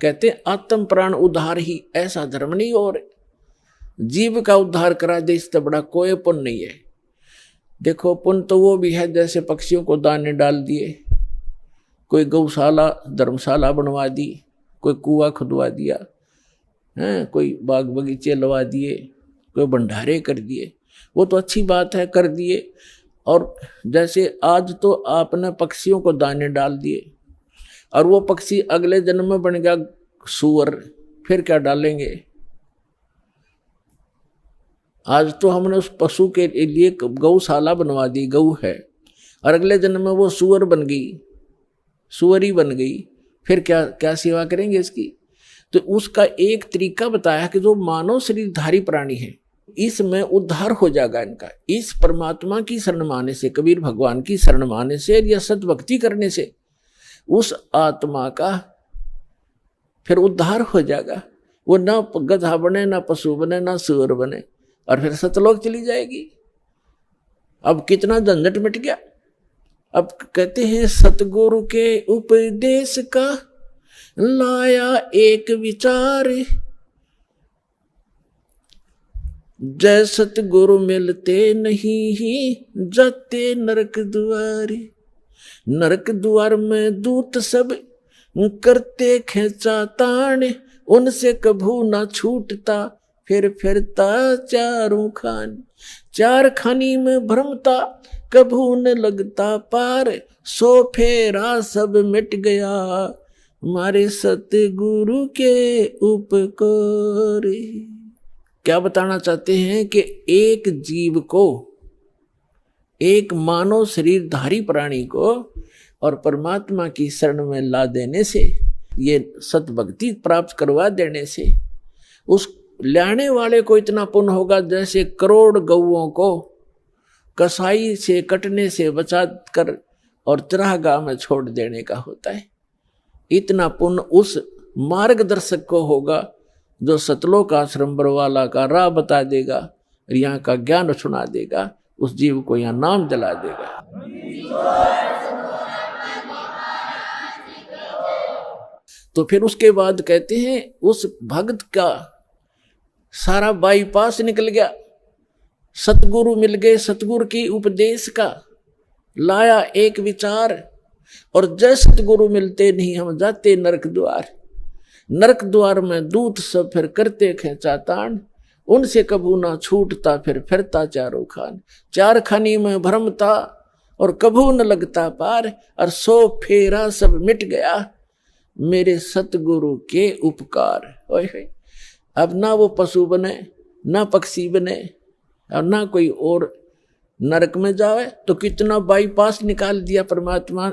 कहते आत्म प्राण उद्धार ही, ऐसा धर्म नहीं और जीव का उद्धार करा दे इससे बड़ा कोई पुण्य नहीं है। देखो पुण्य तो वो भी है जैसे पक्षियों को दाने डाल दिए, कोई गौशाला धर्मशाला बनवा दी, कोई कुआं खुदवा दिया है, कोई बाग बगीचे लगा दिए, कोई भंडारे कर दिए, वो तो अच्छी बात है कर दिए। और जैसे आज तो आपने पक्षियों को दाने डाल दिए और वो पक्षी अगले जन्म में बन गया सूअर, फिर क्या डालेंगे? आज तो हमने उस पशु के लिए गौशाला बनवा दी, गऊ है, और अगले जन्म में वो सूअर बन गई, सूअरी बन गई, फिर क्या क्या सेवा करेंगे इसकी? तो उसका एक तरीका बताया कि जो मानव शरीरधारी प्राणी है इसमें उद्धार हो जाएगा इनका, इस परमात्मा की शरण माने से, कबीर भगवान की शरण माने से या सद्भक्ति करने से उस आत्मा का फिर उद्धार हो जाएगा। वो ना गधा बने, ना पशु बने, ना सूअर बने, और फिर सतलोक चली जाएगी। अब कितना झंझट मिट गया। अब कहते हैं सतगुरु के उपदेश का लाया एक विचार, जय सतगुरु मिलते नहीं जाते नरक द्वारे। नरक द्वार में दूत सब करते खेचा ताण, उनसे कभू ना छूटता फिर फिरता चारों खान। चार खानी में भ्रमता कभू न लगता पार, सो फेरा सब मिट गया हमारे सतगुरु के उपकार। क्या बताना चाहते हैं कि एक जीव को, एक मानव शरीरधारी प्राणी को और परमात्मा की शरण में ला देने से, ये सतभक्ति प्राप्त करवा देने से उस लाने वाले को इतना पुण्य होगा जैसे करोड़ गौओं को कसाई से कटने से बचा कर और चरागाह में छोड़ देने का होता है। इतना पुण्य उस मार्गदर्शक को होगा जो सतलोक आश्रम बरवाला का राह बता देगा, यहाँ का ज्ञान सुना देगा, उस जीव को यहाँ नाम दिला देगा। तो फिर उसके बाद कहते हैं उस भक्त का सारा बाईपास निकल गया, सतगुरु मिल गए, सतगुरु की उपदेश का लाया एक विचार, और जय सतगुरु मिलते नहीं हम जाते नरक द्वार। नरक द्वार में दूत सब फिर करते खेचा ताण, उनसे कभू ना छूटता फिर फिरता चारों खान। चार खानी में भ्रमता और कभू न लगता पार, और सो फेरा सब मिट गया मेरे सतगुरु के उपकार। ओए अब ना वो पशु बने, ना पक्षी बने, और ना कोई और नरक में जावे, तो कितना बाईपास निकाल दिया परमात्मा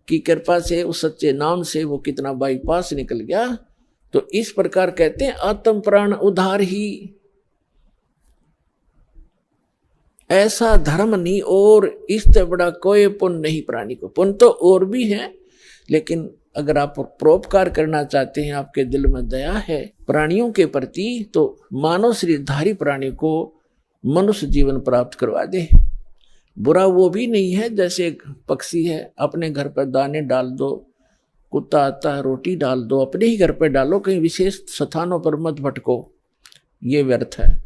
की कृपा से, उस सच्चे नाम से वो कितना बाईपास निकल गया। तो इस प्रकार कहते हैं आत्म प्राण उद्धार ही, ऐसा धर्म नहीं और इससे बड़ा कोई पुण्य नहीं प्राणी को। पुण्य तो और भी है, लेकिन अगर आप परोपकार करना चाहते हैं, आपके दिल में दया है प्राणियों के प्रति, तो मानव शरीरधारी प्राणी को मनुष्य जीवन प्राप्त करवा दे। बुरा वो भी नहीं है जैसे पक्षी है, अपने घर पर दाने डाल दो, कुत्ता आता है रोटी डाल दो, अपने ही घर पर डालो, कहीं विशेष स्थानों पर मत भटको, ये व्यर्थ है।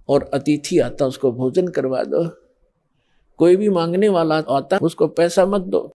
और अतिथि आता उसको भोजन करवा दो, कोई भी मांगने वाला आता उसको पैसा मत दो,